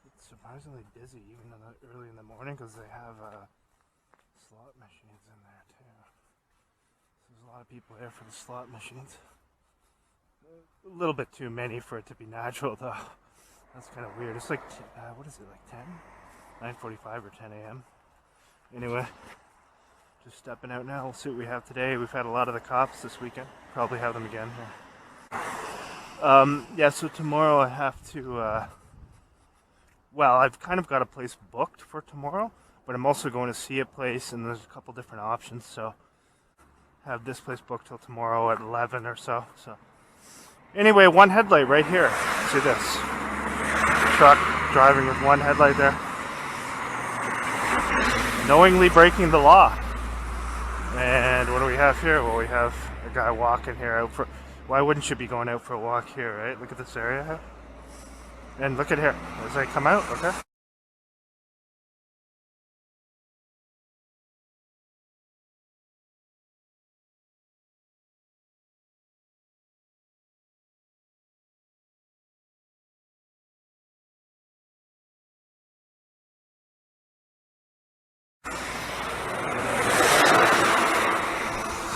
it's surprisingly busy even early in the morning because they have slot machines in there too. So there's a lot of people there for the slot machines. A little bit too many for it to be natural though. That's kind of weird. It's like, what is it, like 10? 9:45 or 10 a.m. Anyway, just stepping out now. We'll see what we have today. We've had a lot of the cops this weekend. Probably have them again here. Yeah, so tomorrow I have to, well, I've kind of got a place booked for tomorrow, but I'm also going to see a place, and there's a couple different options, so I have this place booked till tomorrow at 11 or so. So anyway, one headlight right here. See this? Truck driving with one headlight there. Knowingly breaking the law. And what do we have here? Well, we have a guy walking here out for... Why wouldn't you be going out for a walk here, right? Look at this area. And look at here. As I come out, okay?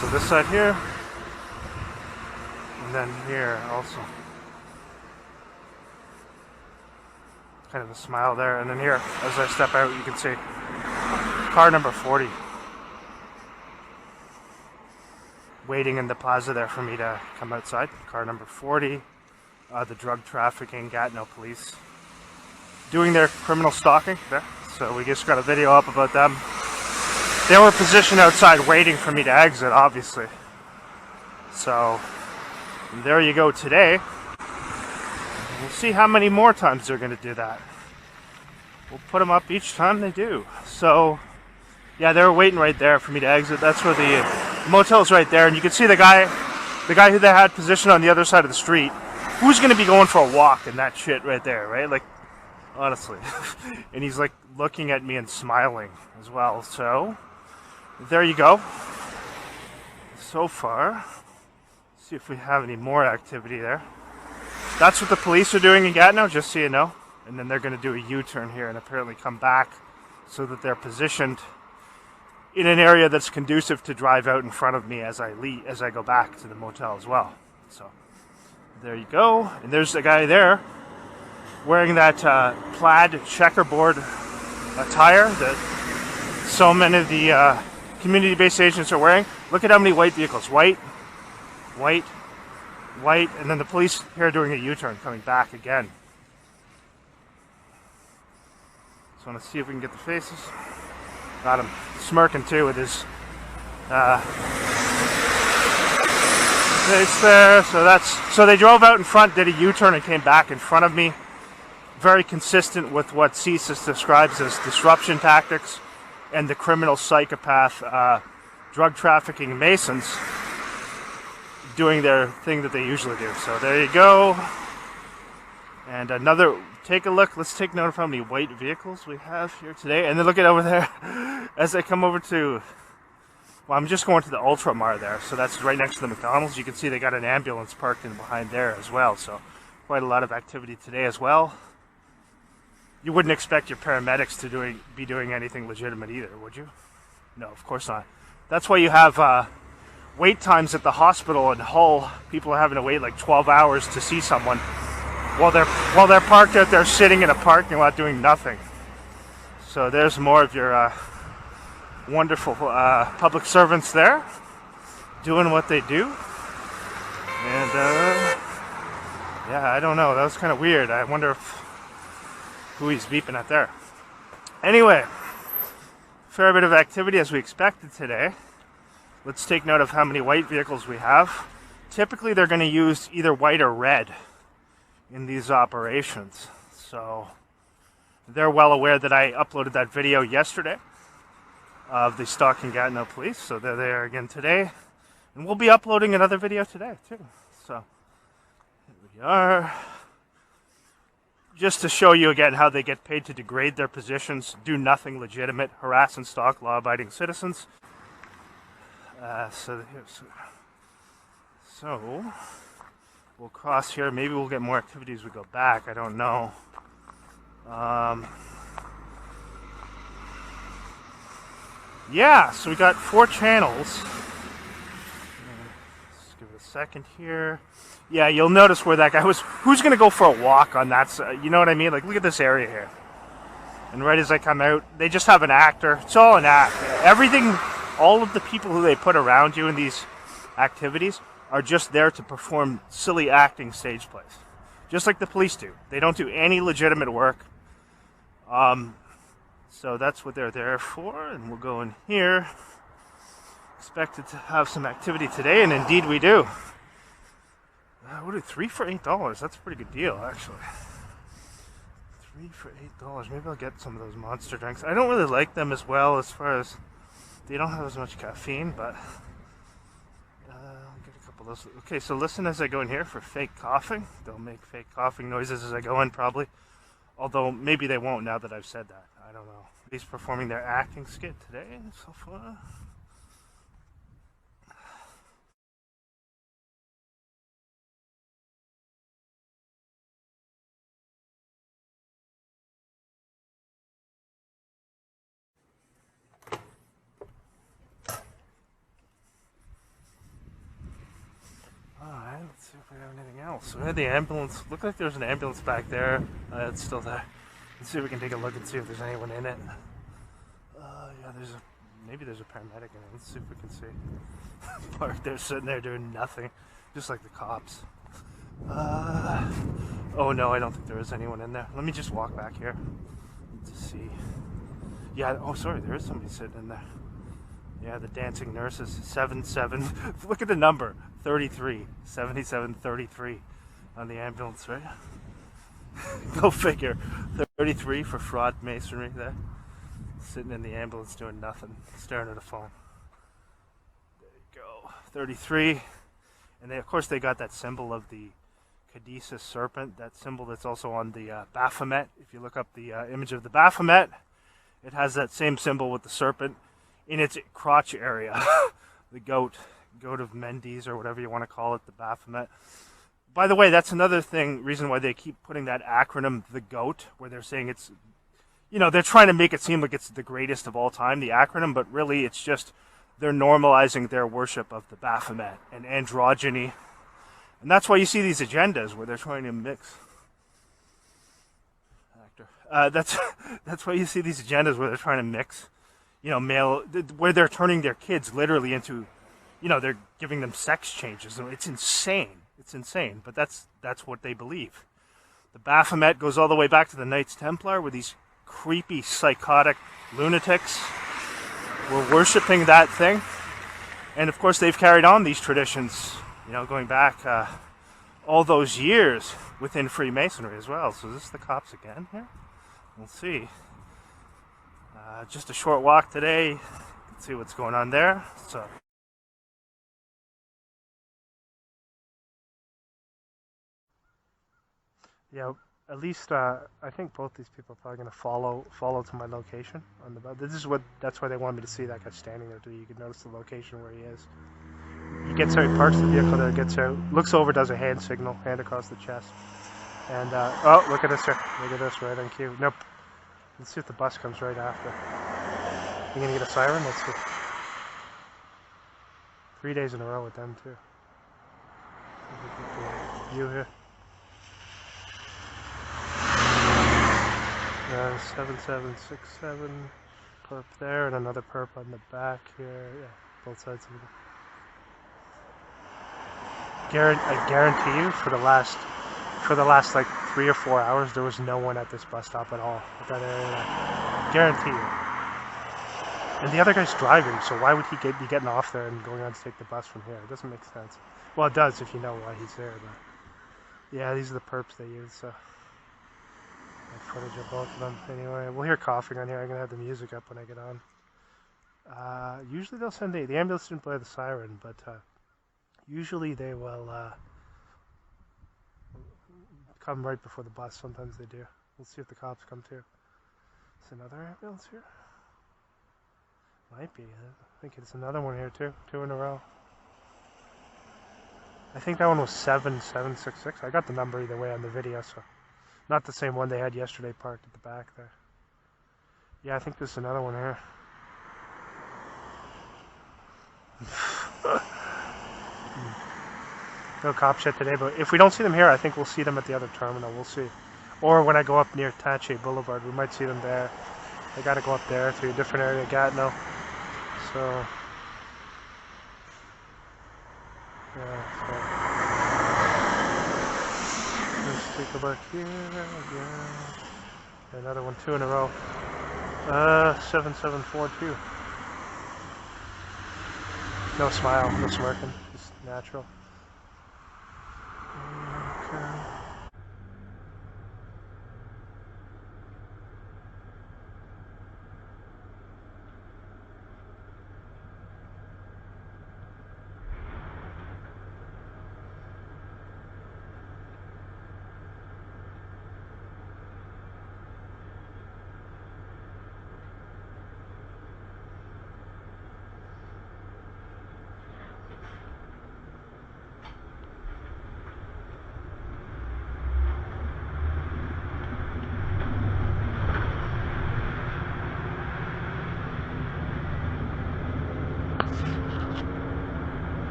So this side here. And then here also. Kind of a smile there. And then here, as I step out, you can see car number 40. Waiting in the plaza there for me to come outside. Car number 40. The drug trafficking Gatineau police. Doing their criminal stalking there. So we just got a video up about them. They were positioned outside waiting for me to exit, obviously. So... and there you go today. We'll see how many more times they're going to do that. We'll put them up each time they do. So, yeah, they were waiting right there for me to exit. That's where the motel's right there. And you can see the guy who they had positioned on the other side of the street. Who's going to be going for a walk in that shit right there, right? Like, honestly. And he's like looking at me and smiling as well. So, there you go. So far. See if we have any more activity there. That's what the police are doing in Gatineau, just so you know. And then they're going to do a U-turn here and apparently come back so that they're positioned in an area that's conducive to drive out in front of me as I go back to the motel as well. So there you go. And there's a guy there wearing that plaid checkerboard attire that so many of the community-based agents are wearing. Look at how many white vehicles. White, and then the police here doing a U-turn, coming back again. Just want to see if we can get the faces. Got him smirking too with his face there. So they drove out in front, did a U-turn, and came back in front of me. Very consistent with what CSIS describes as disruption tactics and the criminal psychopath drug trafficking Masons doing their thing that they usually do. So there you go. And another, take a look. Let's take note of how many white vehicles we have here today. And then look at over there as I come over to, well, I'm just going to the Ultramar there. So that's right next to the McDonald's. You can see they got an ambulance parked in behind there as well. So quite a lot of activity today as well. You wouldn't expect your paramedics to be doing anything legitimate either, would you? No, of course not. That's why you have wait times at the hospital in Hull. People are having to wait like 12 hours to see someone while they're parked out there sitting in a parking lot doing nothing. So there's more of your wonderful public servants there doing what they do. And yeah, I don't know. That was kind of weird. I wonder who he's beeping at there. Anyway, fair bit of activity as we expected today. Let's take note of how many white vehicles we have. Typically they're going to use either white or red in these operations. So they're well aware that I uploaded that video yesterday of the Stalking Gatineau police. So they're there again today. And we'll be uploading another video today too. So here we are. Just to show you again how they get paid to degrade their positions, do nothing legitimate, harass and stalk law-abiding citizens. So we'll cross here. Maybe we'll get more activity as we go back. I don't know. Yeah, so we got 4 channels. Let's give it a second here. Yeah, you'll notice where that guy was. Who's going to go for a walk on that side? You know what I mean? Like, look at this area here. And right as I come out, they just have an actor. It's all an act. Everything, all of the people who they put around you in these activities are just there to perform silly acting stage plays. Just like the police do. They don't do any legitimate work. So that's what they're there for, and we'll go in here. Expected to have some activity today, and indeed we do. What do 3 for $8? That's a pretty good deal, actually. 3 for $8. Maybe I'll get some of those monster drinks. I don't really like them as well, as far as they don't have as much caffeine, but I'll get a couple of those. Okay, so listen as I go in here for fake coughing. They'll make fake coughing noises as I go in, probably. Although maybe they won't now that I've said that. I don't know. He's performing their acting skit today so far. Alright, let's see if we have anything else. We had the ambulance. Looked like there's an ambulance back there. It's still there. Let's see if we can take a look and see if there's anyone in it. Yeah, maybe there's a paramedic in it. Let's see if we can see. Parked there, sitting there doing nothing, just like the cops. Oh no, I don't think there is anyone in there. Let me just walk back here to see. Yeah, oh sorry, there is somebody sitting in there. Yeah, the dancing nurses, 77. Look at the number, 33, 77, 33 on the ambulance, right? Go figure. 33 for fraud masonry there. Sitting in the ambulance doing nothing, staring at a phone. There you go. 33. And of course they got that symbol of the Caduceus serpent, that symbol that's also on the Baphomet. If you look up the image of the Baphomet, it has that same symbol with the serpent in its crotch area. The goat of Mendes, or whatever you want to call it, the Baphomet. By the way, that's another reason why they keep putting that acronym, the GOAT, where they're saying it's, they're trying to make it seem like it's the greatest of all time, the acronym, but really it's just they're normalizing their worship of the Baphomet and androgyny. And that's why you see these agendas where they're trying to mix. That's why you see these agendas where they're trying to mix, male, where they're turning their kids literally into, they're giving them sex changes. It's insane. It's insane, but that's what they believe. The Baphomet goes all the way back to the Knights Templar, where these creepy, psychotic lunatics were worshipping that thing. And of course, they've carried on these traditions, going back all those years within Freemasonry as well. So is this the cops again here? We'll see. Just a short walk today. Let's see what's going on there. So. Yeah, at least I think both these people are probably going to follow to my location on the. That's why they want me to see that guy standing there too. You can notice the location where he is. He gets out, he parks the vehicle there, gets out, looks over, does a hand signal, hand across the chest, and oh, look at this here. Look at this, right on cue. Nope. Let's see if the bus comes right after. You gonna get a siren? Let's see. 3 days in a row with them too. You here. 7767 perp there, and another perp on the back here. Yeah, both sides of it. I guarantee you, for the last like 3 or 4 hours, there was no one at this bus stop at all. At that area. Guarantee you. And the other guy's driving, so why would he be getting off there and going on to take the bus from here? It doesn't make sense. Well, it does if you know why he's there, but yeah, these are the perps they use. So. Footage of both of them. Anyway, we'll hear coughing on here. I'm gonna have the music up when I get on. Usually they'll send the ambulance didn't play the siren, but usually they will come right before the bus. Sometimes they do. We'll see if the cops come too. Is another ambulance here? Might be. I think it's another one here too. 2 in a row. I think that one was 7766. I got the number either way on the video, so. Not the same one they had yesterday parked at the back there. Yeah, I think there's another one here. No cops yet today, but if we don't see them here, I think we'll see them at the other terminal. We'll see. Or when I go up near Tache Boulevard, we might see them there. I gotta go up there through a different area of Gatineau. So, yeah, let's take a look here. Yeah. Another one, 2 in a row. 7742. No smile, no smirking, just natural. Okay.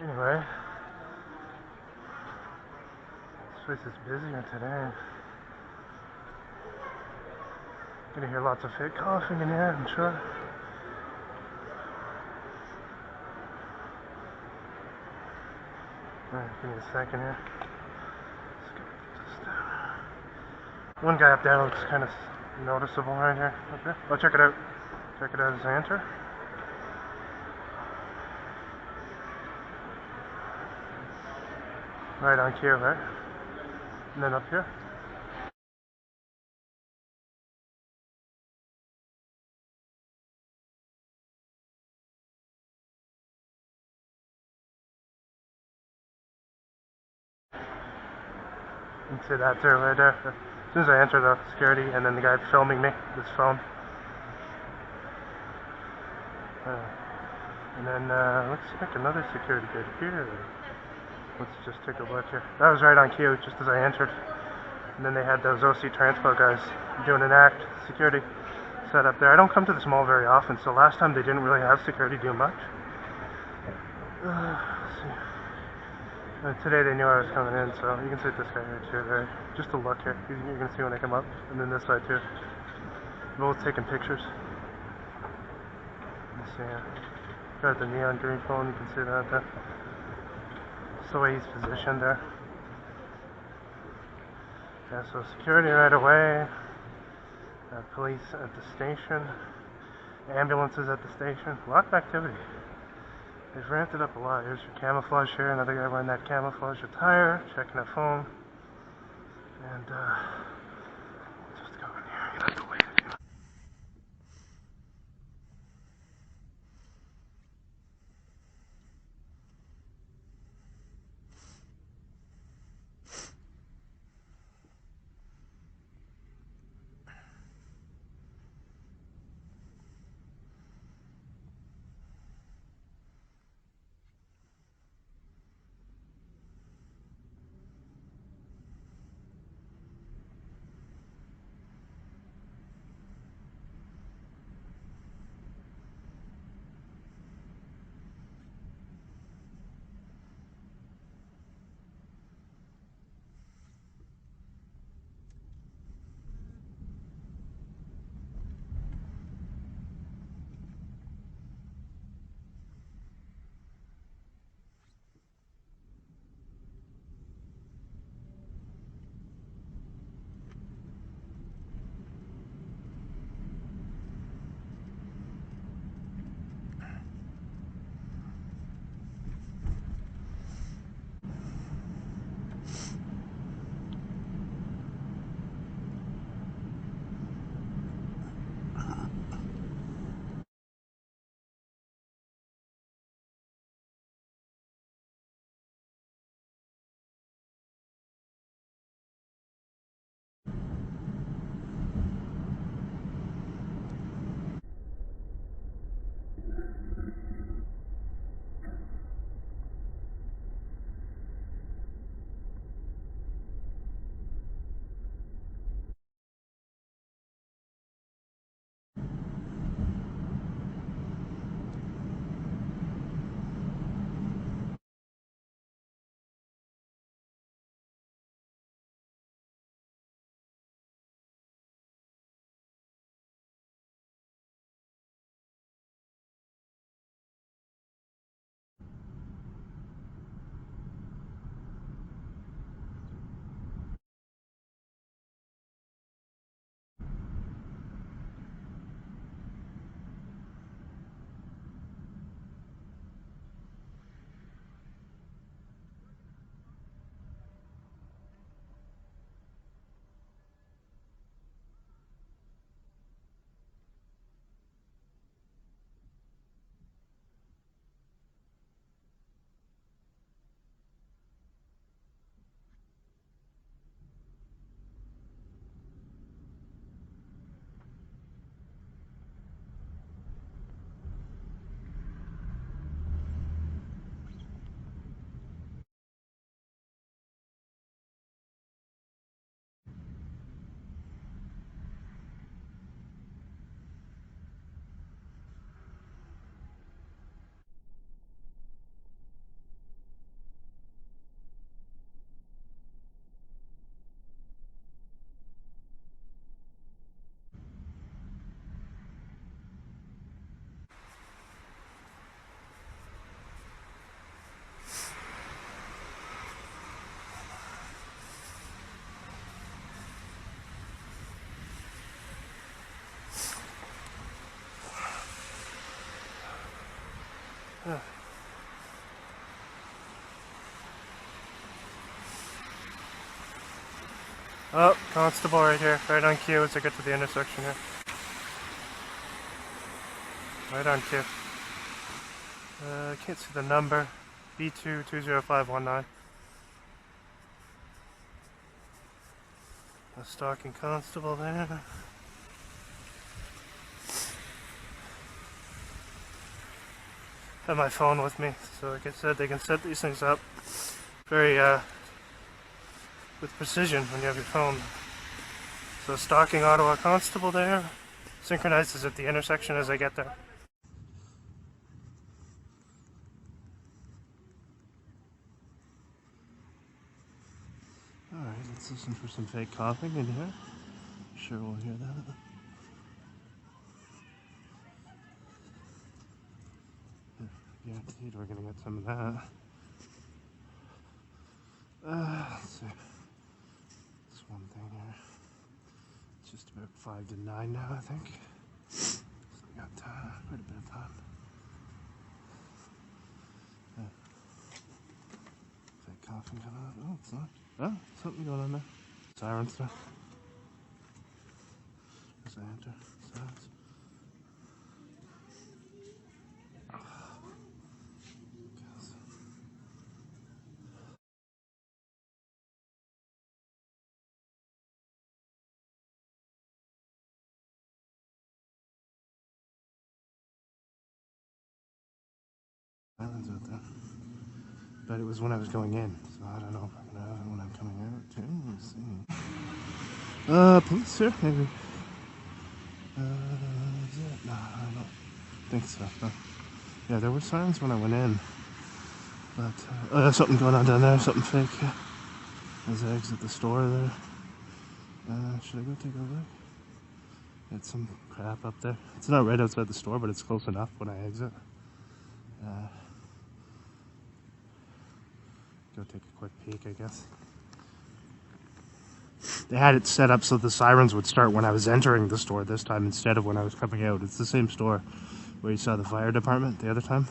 Anyway, this place is busier today. Gonna hear lots of fake coughing in here, I'm sure. Alright, give me a second here. One guy up there looks kind of noticeable right here. Okay, well, check it out. Check it out as I enter. Right on cue, right? And then up here. You can see that there, right there. As soon as I enter the security, and then the guy filming me with his phone. And then let's check another security gate here. Let's just take a look here. That was right on cue, just as I entered. And then they had those OC Transport guys doing an act, security set up there. I don't come to this mall very often, so last time they didn't really have security do much. Let's see. Today they knew I was coming in, so you can see this guy here too, right? Just a look here. You're going to see when I come up. And then this side too. Both taking pictures. Let's see here. Got the neon green phone, you can see that there. That's the way he's positioned there. Yeah, so security right away. Police at the station. Ambulances at the station. A lot of activity. They've ramped it up a lot. Here's your camouflage here. Another guy wearing that camouflage attire, checking a phone. And just go in here. You have to wait. Oh, constable right here, right on cue as I get to the intersection here. Right on cue. I can't see the number. B2-20519. A stalking constable there. Have my phone with me, so like I said, they can set these things up very with precision when you have your phone. So stalking Ottawa constable there, synchronizes at the intersection as I get there. Alright, let's listen for some fake coughing in here. Sure we'll hear that. Guaranteed we're gonna get some of that. Let's see. This one thing here. It's just about 5 to 9 now, I think. So we got quite a bit of time. Fake coughing coming out. Oh, it's not. Oh, something going on there. Siren stuff. As I enter. Sirens. Sirens out there. But it was when I was going in, so I don't know if I'm gonna have it when I'm coming out too. Let's see. Police, sir, maybe. Is it? No, I don't think so. No. Yeah, there were sirens when I went in. But, there's something going on down there, something fake. Yeah. As I exit the store there. Should I go take a look? Got some crap up there. It's not right outside the store, but it's close enough when I exit. Go take a quick peek, I guess. They had it set up so the sirens would start when I was entering the store this time instead of when I was coming out. It's the same store where you saw the fire department the other time.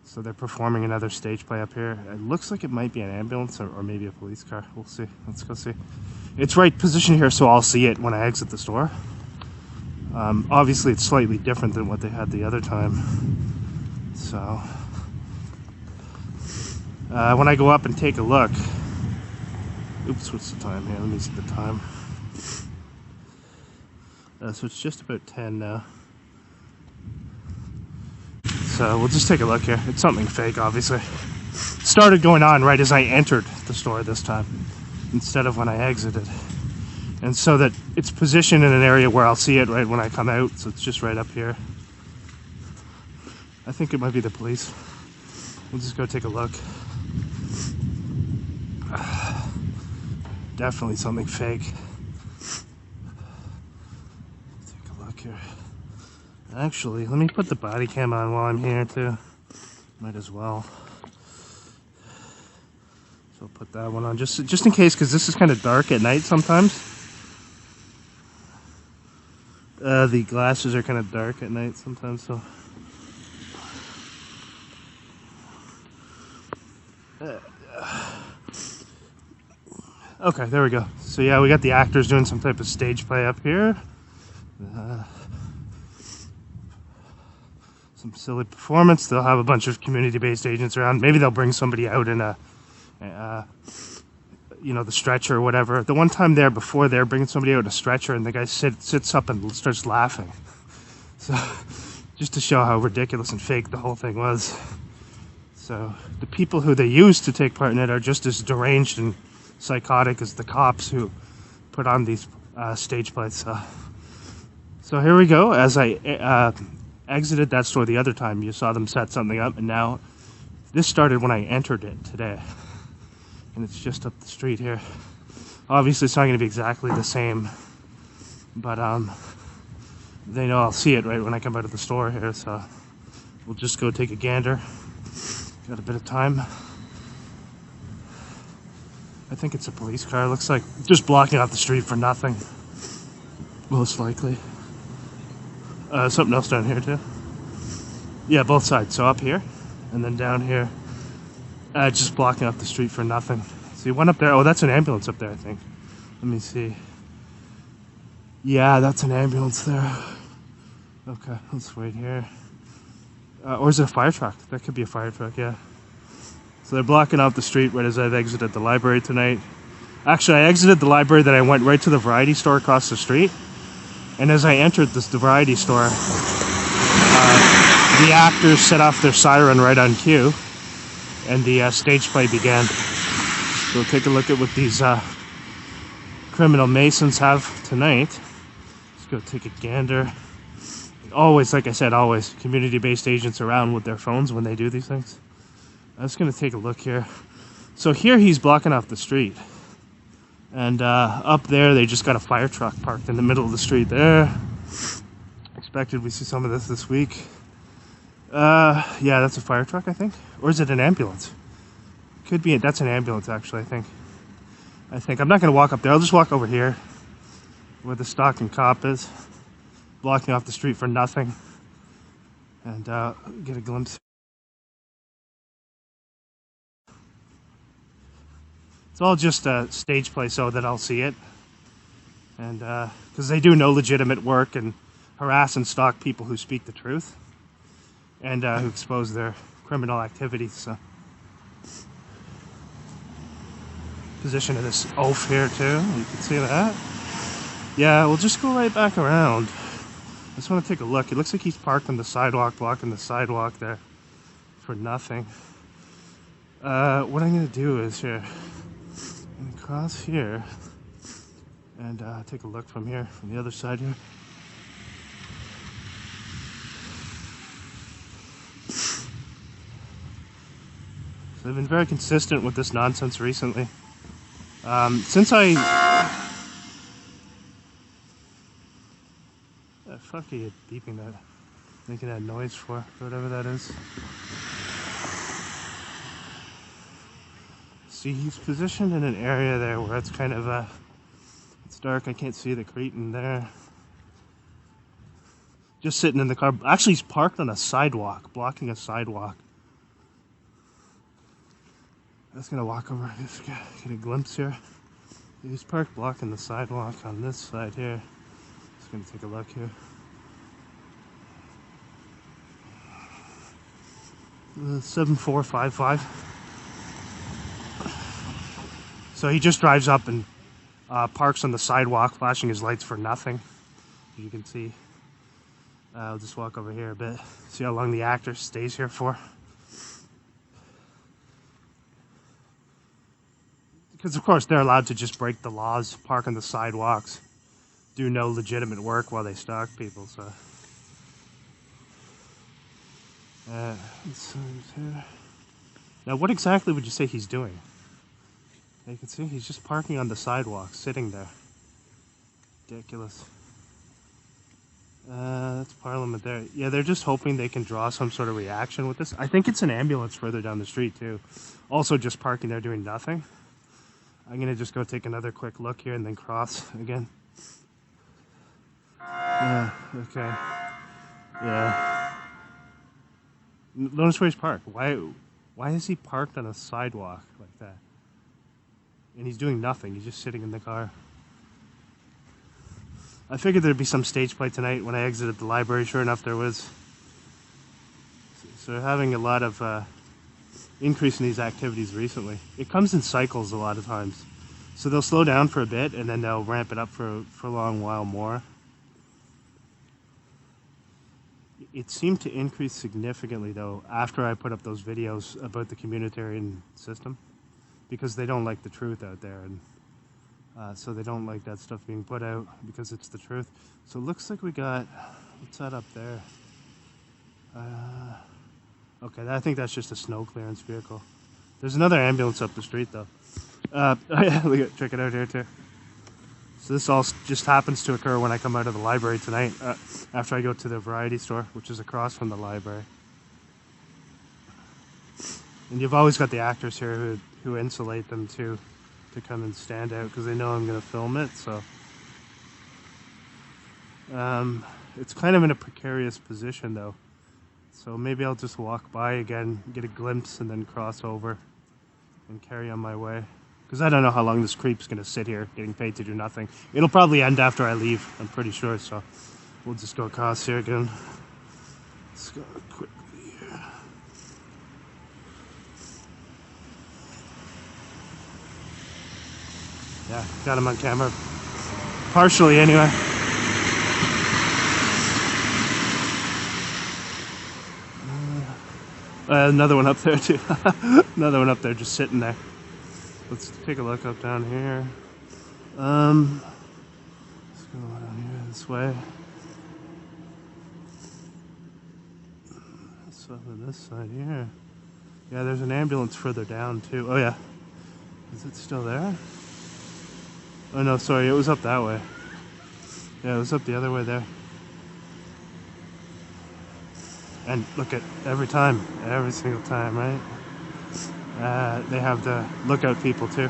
So they're performing another stage play up here. It looks like it might be an ambulance or maybe a police car. We'll see. Let's go see. It's right positioned here so I'll see it when I exit the store. Obviously it's slightly different than what they had the other time. So when I go up and take a look, oops, what's the time here? Let me see the time. So it's just about 10 now. So we'll just take a look here. It's something fake, obviously. Started going on right as I entered the store this time, instead of when I exited. And so that it's positioned in an area where I'll see it right when I come out, so it's just right up here. I think it might be the police. We'll just go take a look. Definitely something fake. Take a look here. Actually, let me put the body cam on while I'm here too. Might as well. So I'll put that one on just in case, because this is kind of dark at night sometimes. The glasses are kind of dark at night sometimes, so. Okay, there we go. So yeah, we got the actors doing some type of stage play up here. Some silly performance. They'll have a bunch of community-based agents around. Maybe they'll bring somebody out in a, you know, the stretcher or whatever. The one time there before, they're bringing somebody out in a stretcher, and the guy sits up and starts laughing. So, just to show how ridiculous and fake the whole thing was. So, the people who they use to take part in it are just as deranged and psychotic as the cops who put on these stage plays. So here we go. As I exited that store the other time, you saw them set something up, and now this started when I entered it today, and it's just up the street here. Obviously it's not going to be exactly the same, but they know I'll see it right when I come out of the store here, so we'll just go take a gander. Got a bit of time. I think it's a police car. Looks like just blocking off the street for nothing, most likely. Something else down here too. Yeah, both sides. So up here, and then down here, just blocking off the street for nothing. See, one up there. Oh, that's an ambulance up there, I think. Let me see. Yeah, that's an ambulance there. Okay, let's wait here. Or is it a fire truck? That could be a fire truck, yeah. So they're blocking off the street right as I've exited the library tonight. Actually, I exited the library, then I went right to the variety store across the street. And as I entered the variety store, the actors set off their siren right on cue, and the stage play began. So we'll take a look at what these criminal masons have tonight. Let's go take a gander. Always, like I said, always community-based agents around with their phones when they do these things. I'm just going to take a look here. So here he's blocking off the street. And up there they just got a fire truck parked in the middle of the street there. Expected we see some of this week. Yeah, that's a fire truck, I think. Or is it an ambulance? Could be. That's an ambulance, actually, I think. I'm not going to walk up there. I'll just walk over here where the Stalking cop is, blocking off the street for nothing, and get a glimpse. It's all just a stage play so that I'll see it, and because they do no legitimate work and harass and stalk people who speak the truth and who expose their criminal activities. So, position of this oaf here too. You can see that. Yeah, we'll just go right back around. I just want to take a look. It looks like he's parked on the sidewalk, blocking the sidewalk there for nothing. What I'm going to do is here, I'm going to cross here and take a look from here, from the other side here. So I've been very consistent with this nonsense recently. Since the fuck are you beeping that? Making that noise for whatever that is. See, he's positioned in an area there where it's kind of it's dark. I can't see the cretin there. Just sitting in the car. Actually, he's parked on a sidewalk, blocking a sidewalk. I'm just gonna walk over, just get a glimpse here. He's parked blocking the sidewalk on this side here. Just gonna take a look here. 7455. So he just drives up and parks on the sidewalk, flashing his lights for nothing. As you can see. I'll just walk over here a bit. See how long the actor stays here for. Because of course they're allowed to just break the laws, park on the sidewalks, do no legitimate work while they stalk people. So, let's see here. Now, what exactly would you say he's doing? You can see he's just parking on the sidewalk, sitting there. Ridiculous. That's Parliament there. Yeah, they're just hoping they can draw some sort of reaction with this. I think it's an ambulance further down the street too. Also just parking there doing nothing. I'm going to just go take another quick look here and then cross again. Yeah, okay. Yeah. Notice where he's parked. Why is he parked on a sidewalk like that? And he's doing nothing. He's just sitting in the car. I figured there'd be some stage play tonight when I exited the library. Sure enough, there was. So they're having a lot of increase in these activities recently. It comes in cycles a lot of times. So they'll slow down for a bit and then they'll ramp it up for a long while more. It seemed to increase significantly though after I put up those videos about the communitarian system, because they don't like the truth out there, and so they don't like that stuff being put out because it's the truth. So it looks like we got, what's that up there? Okay, I think that's just a snow clearance vehicle. There's another ambulance up the street though. Check it out here too. So this all just happens to occur when I come out of the library tonight, after I go to the variety store, which is across from the library. And you've always got the actors here who insulate them to come and stand out because they know I'm going to film it. So it's kind of in a precarious position though, So maybe I'll just walk by again, get a glimpse, and then cross over and carry on my way. Because I don't know how long this creep's going to sit here getting paid to do nothing. It'll probably end after I leave, I'm pretty sure, so we'll just go across here again. Let's go quickly here. Yeah, got him on camera. Partially, anyway. Another one up there, too. Another one up there just sitting there. Let's take a look up down here. Let's go down here this way. Let's over this side here. Yeah, there's an ambulance further down, too. Oh, yeah. Is it still there? Oh, no, sorry. It was up that way. Yeah, it was up the other way there. And look at every single time, right? They have the lookout people too.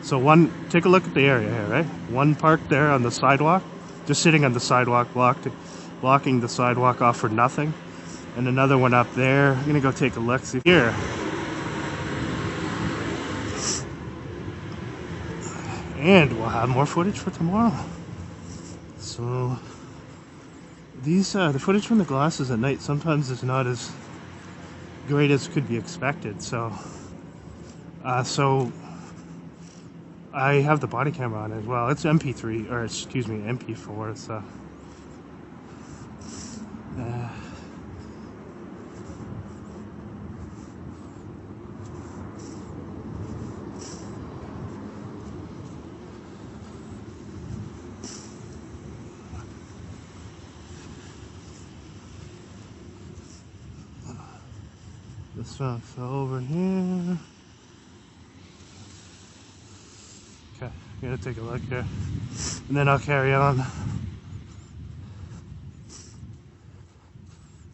So take a look at the area here, right? One parked there on the sidewalk, just sitting on the sidewalk, blocking the sidewalk off for nothing. And another one up there. I'm gonna go take a look, see here. And we'll have more footage for tomorrow. So the footage from the glasses at night sometimes is not as great as could be expected. So I have the body camera on as well. It's MP3, or excuse me, MP4. So this one's over here. Okay, I'm gonna take a look here, and then I'll carry on.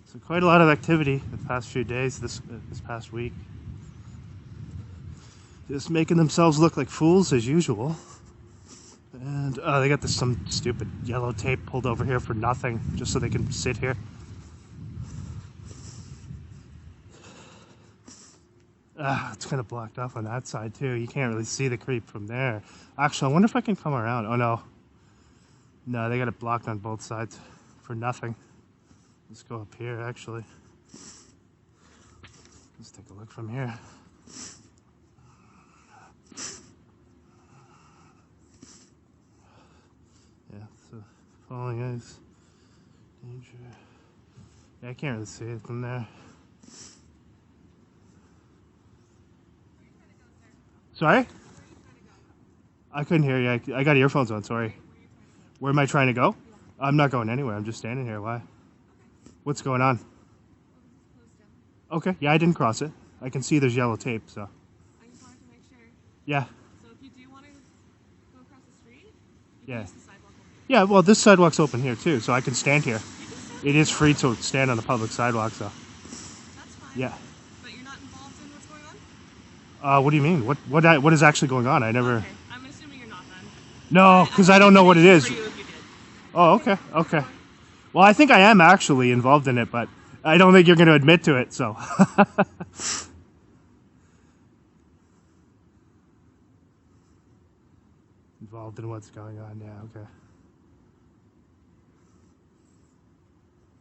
So quite a lot of activity the past few days, this past week. Just making themselves look like fools as usual. And they got some stupid yellow tape pulled over here for nothing, just so they can sit here. It's kind of blocked off on that side too. You can't really see the creep from there. Actually, I wonder if I can come around. Oh no. No, they got it blocked on both sides for nothing. Let's go up here actually. Let's take a look from here. Yeah, so falling ice. Danger. Yeah, I can't really see it from there. Sorry? I couldn't hear you. I got earphones on, sorry. Where am I trying to go? I'm not going anywhere. I'm just standing here. Why? What's going on? Okay. Yeah, I didn't cross it. I can see there's yellow tape, so. I just wanted to make sure. Yeah. So if you do want to go across the street, you Yeah. can use the sidewalk over here. Yeah, well, this sidewalk's open here, too, so I can stand here. You can stand It is free to stand on the public sidewalk, so. That's fine. Yeah. But you're not involved in what's going on? What do you mean? What is actually going on? I never... Okay. I'm assuming you're not then. No, because I don't know what it is. For you if you did. Oh, okay, okay. Well, I think I am actually involved in it, but I don't think you're going to admit to it, so. Involved in what's going on, yeah, okay.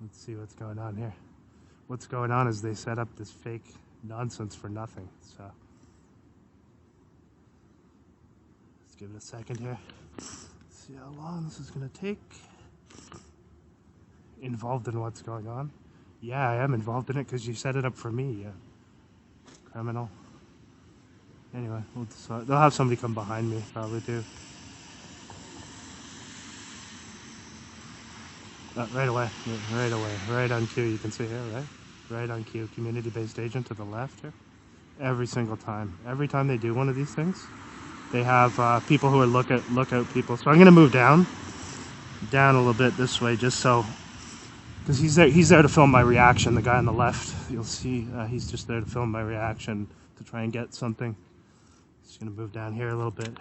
Let's see what's going on here. What's going on is they set up this fake nonsense for nothing, so. Let's give it a second here. See how long this is going to take. Involved in what's going on? Yeah, I am involved in it because you set it up for me, criminal. Anyway, they'll have somebody come behind me, probably too. Right away, right on cue. You can see here, right? Right on cue. Community-based agent to the left here. Every single time. Every time they do one of these things, they have people who are lookout people. So I'm going to move down a little bit this way, just so, because he's there to film my reaction. The guy on the left, you'll see, he's just there to film my reaction to try and get something. Just going to move down here a little bit.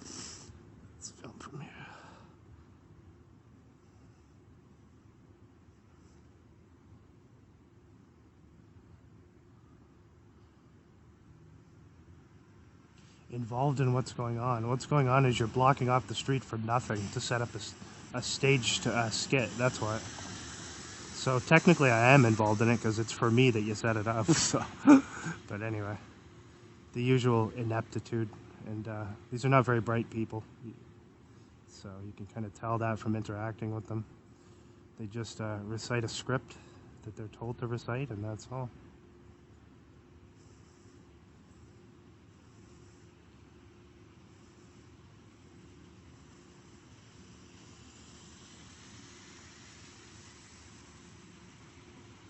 Let's film from here. involved in what's going on. What's going on is you're blocking off the street for nothing to set up a staged skit. That's what. So technically I am involved in it because it's for me that you set it up. So, but anyway, the usual ineptitude, and these are not very bright people. So you can kind of tell that from interacting with them. They just recite a script that they're told to recite, and that's all.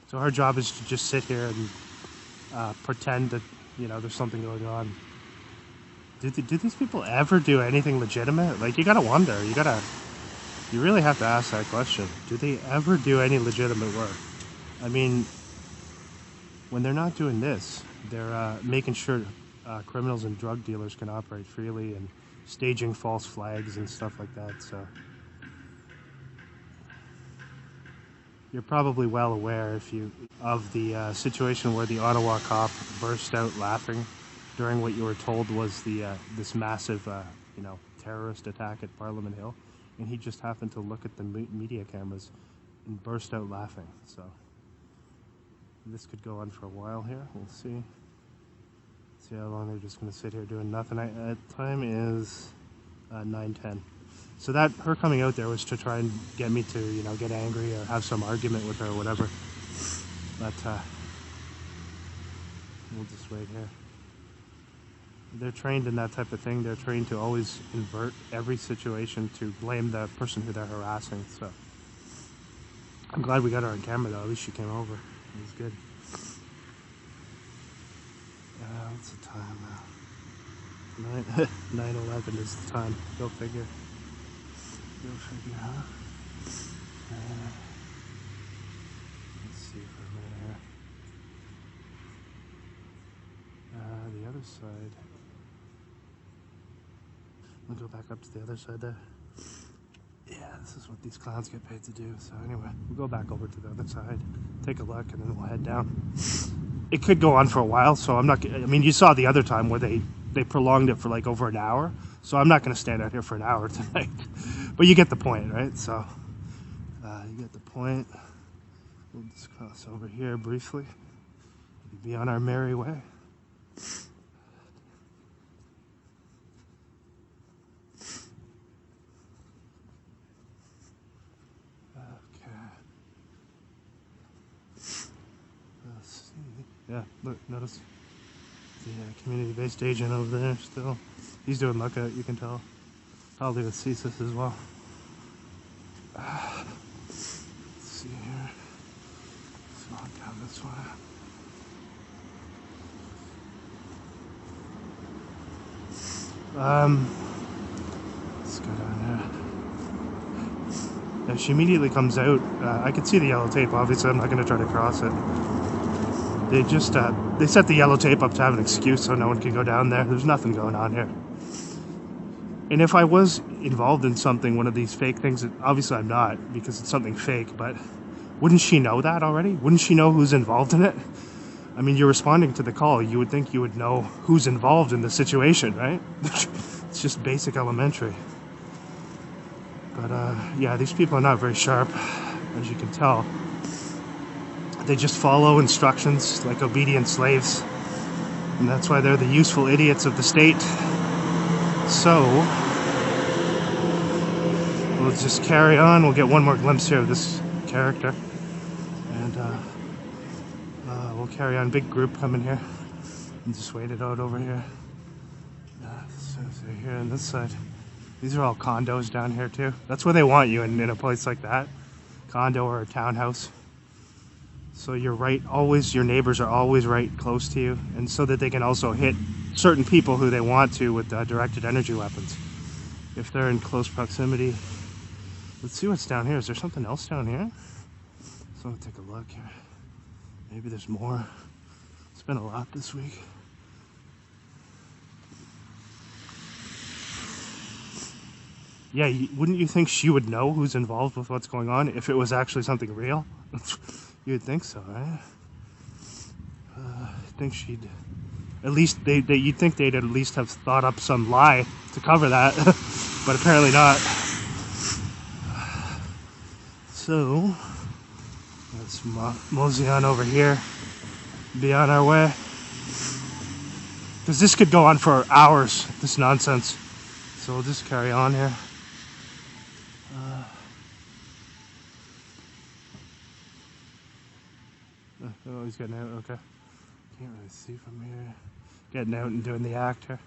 So her job is to just sit here and pretend that, you know, there's something going on. Do these people ever do anything legitimate? Like, you gotta wonder. You really have to ask that question. Do they ever do any legitimate work? I mean, when they're not doing this, they're making sure criminals and drug dealers can operate freely and staging false flags and stuff like that. So you're probably well aware of the situation where the Ottawa cop burst out laughing during what you were told was this massive, terrorist attack at Parliament Hill, and he just happened to look at the media cameras and burst out laughing. So this could go on for a while here. We'll see how long they're just going to sit here doing nothing. Time is 9:10. So that her coming out there was to try and get me to, get angry or have some argument with her or whatever. But we'll just wait here. They're trained in that type of thing. They're trained to always invert every situation to blame the person who they're harassing. So I'm glad we got her on camera though. At least she came over. It was good. What's the time now? 9:11 is the time. Go figure. Go figure, huh? Let's see for a minute here. The other side. We'll go back up to the other side there. Yeah, this is what these clowns get paid to do. So anyway, we'll go back over to the other side, take a look, and then we'll head down. It could go on for a while, so I mean, you saw the other time where they prolonged it for like over an hour. So I'm not going to stand out here for an hour tonight. But you get the point, right? So you get the point. We'll just cross over here briefly. We'll be on our merry way. Yeah, look, notice the community-based agent over there still. He's doing lookout, you can tell. Probably with CSIS as well. Let's see here. Let's walk down this way. Let's go down there. Yeah, she immediately comes out. I can see the yellow tape, obviously. I'm not going to try to cross it. They just, they set the yellow tape up to have an excuse so no one can go down there. There's nothing going on here. And if I was involved in something, one of these fake things, obviously I'm not because it's something fake, but wouldn't she know that already? Wouldn't she know who's involved in it? I mean, you're responding to the call. You would think you would know who's involved in the situation, right? It's just basic elementary. But yeah, these people are not very sharp, as you can tell. They just follow instructions like obedient slaves. And that's why they're the useful idiots of the state. So, we'll just carry on. We'll get one more glimpse here of this character. And we'll carry on. Big group coming here. And just wait it out over here. So here on this side. These are all condos down here too. That's where they want you in a place like that. Condo or a townhouse. So you're right, always, your neighbors are always right close to you, and so that they can also hit certain people who they want to with directed energy weapons. If they're in close proximity. Let's see what's down here. Is there something else down here? So I'll take a look here. Maybe there's more. It's been a lot this week. Yeah, wouldn't you think she would know who's involved with what's going on if it was actually something real? You would think so, right? I think she'd At least you'd think they'd at least have thought up some lie to cover that, but apparently not. So let's mosey on over here, be on our way, because this could go on for hours, this nonsense. So we'll just carry on here. Oh, he's getting out, okay. Can't really see from here. Getting out and doing the act here.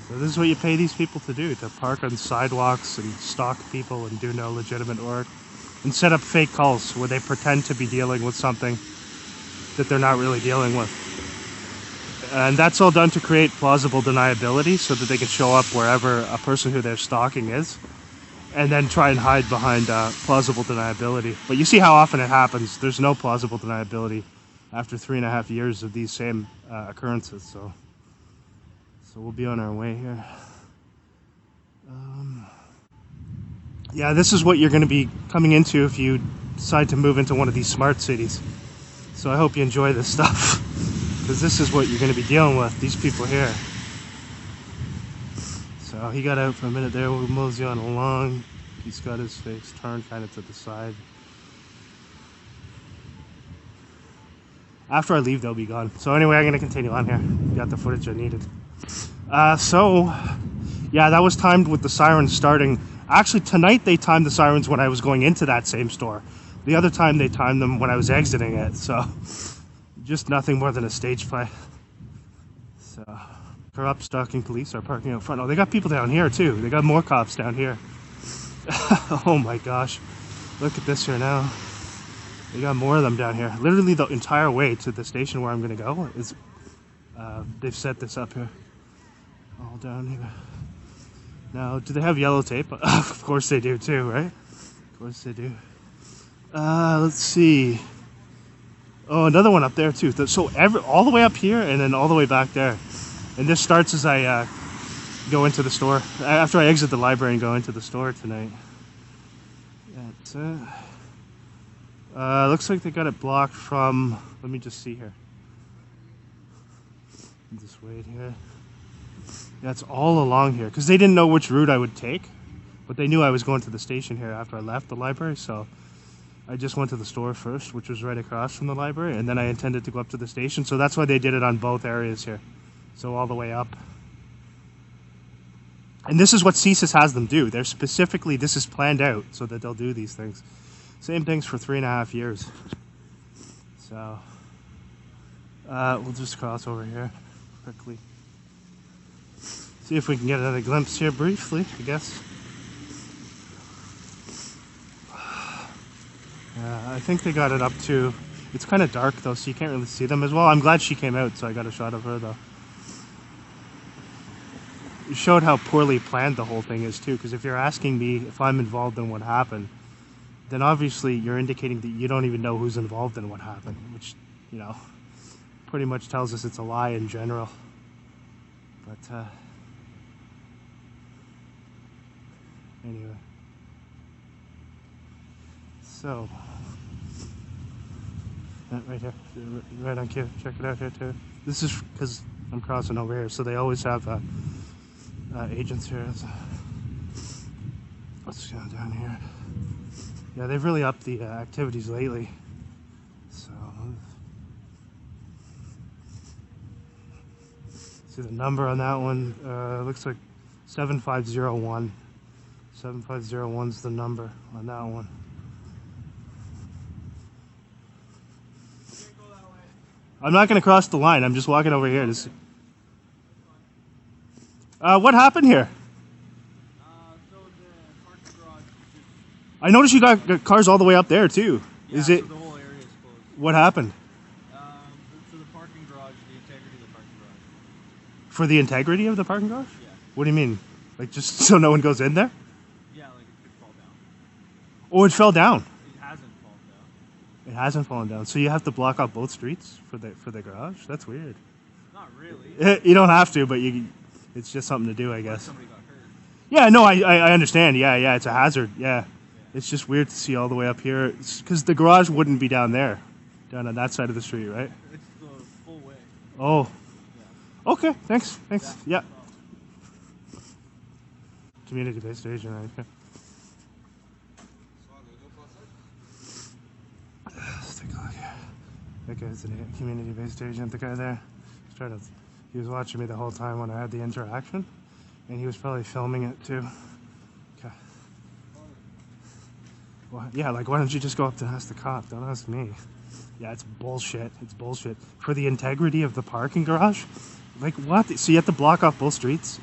So this is what you pay these people to do, to park on sidewalks and stalk people and do no legitimate work. And set up fake calls where they pretend to be dealing with something that they're not really dealing with. And that's all done to create plausible deniability so that they can show up wherever a person who they're stalking is. And then try and hide behind plausible deniability. But you see how often it happens. There's no plausible deniability after 3.5 years of these same occurrences. So we'll be on our way here. Yeah, this is what you're going to be coming into if you decide to move into one of these smart cities. So I hope you enjoy this stuff, because this is what you're going to be dealing with, these people here. So he got out for a minute there, we'll mosey on along. He's got his face turned kind of to the side. After I leave, they'll be gone. So anyway, I'm going to continue on here. Got the footage I needed. Yeah, that was timed with the sirens starting. Actually, tonight they timed the sirens when I was going into that same store. The other time they timed them when I was exiting it. So just nothing more than a stage play. So corrupt stalking police are parking out front. Oh, they got people down here too. They got more cops down here. Oh my gosh. Look at this here now. They got more of them down here. Literally the entire way to the station where I'm going to go is, they've set this up here. All down here. Now, do they have yellow tape? Of course they do too, right? Of course they do. Let's see. Oh, another one up there too. So all the way up here and then all the way back there. And this starts as I go into the store. After I exit the library and go into the store tonight. That's it. Looks like they got it blocked from... Let me just see here. Just wait here. Yeah, it's all along here. Because they didn't know which route I would take. But they knew I was going to the station here after I left the library. So I just went to the store first, which was right across from the library. And then I intended to go up to the station. So that's why they did it on both areas here. So all the way up. And this is what CSIS has them do. They're specifically, this is planned out so that they'll do these things. Same things for 3.5 years. So, we'll just cross over here quickly. See if we can get another glimpse here briefly, I guess. I think they got it up to, it's kind of dark though, so you can't really see them as well. I'm glad she came out, so I got a shot of her though. It showed how poorly planned the whole thing is too, because if you're asking me if I'm involved in what happened, then obviously you're indicating that you don't even know who's involved in what happened, which, you know, pretty much tells us it's a lie in general. But, anyway. So, right here, right on cue, check it out here too. This is because I'm crossing over here, so they always have agents here. So let's go down here. Yeah, they've really upped the activities lately. So, see the number on that one. Looks like 7501. 7501's the number on that one. I'm not going to cross the line. I'm just walking over here to see. What happened here? So the parking garage. I noticed you got cars all the way up there too. Yeah, Is it? So the whole area is closed. What happened? So the parking garage, the integrity of the parking garage. For the integrity of the parking garage? Yeah. What do you mean? Like just so no one goes in there? Yeah, like it could fall down. Oh, it fell down. It hasn't fallen down. It hasn't fallen down. So you have to block off both streets for the garage? That's weird. Not really. You don't have to, but it's just something to do, I guess. Somebody got hurt. Yeah, no, I understand. Yeah, it's a hazard. Yeah. It's just weird to see all the way up here. Because the garage wouldn't be down there. Down on that side of the street, right? It's the full way. Oh. Yeah. Okay, thanks. Thanks. Yeah. No problem. Community-based station, right? Okay. Let's take a look here. That guy's a community-based agent. The guy there, he was watching me the whole time when I had the interaction, and he was probably filming it too. Okay. Well, yeah, like why don't you just go up and ask the cop? Don't ask me. Yeah, it's bullshit. It's bullshit. For the integrity of the parking garage? Like what? So you have to block off both streets?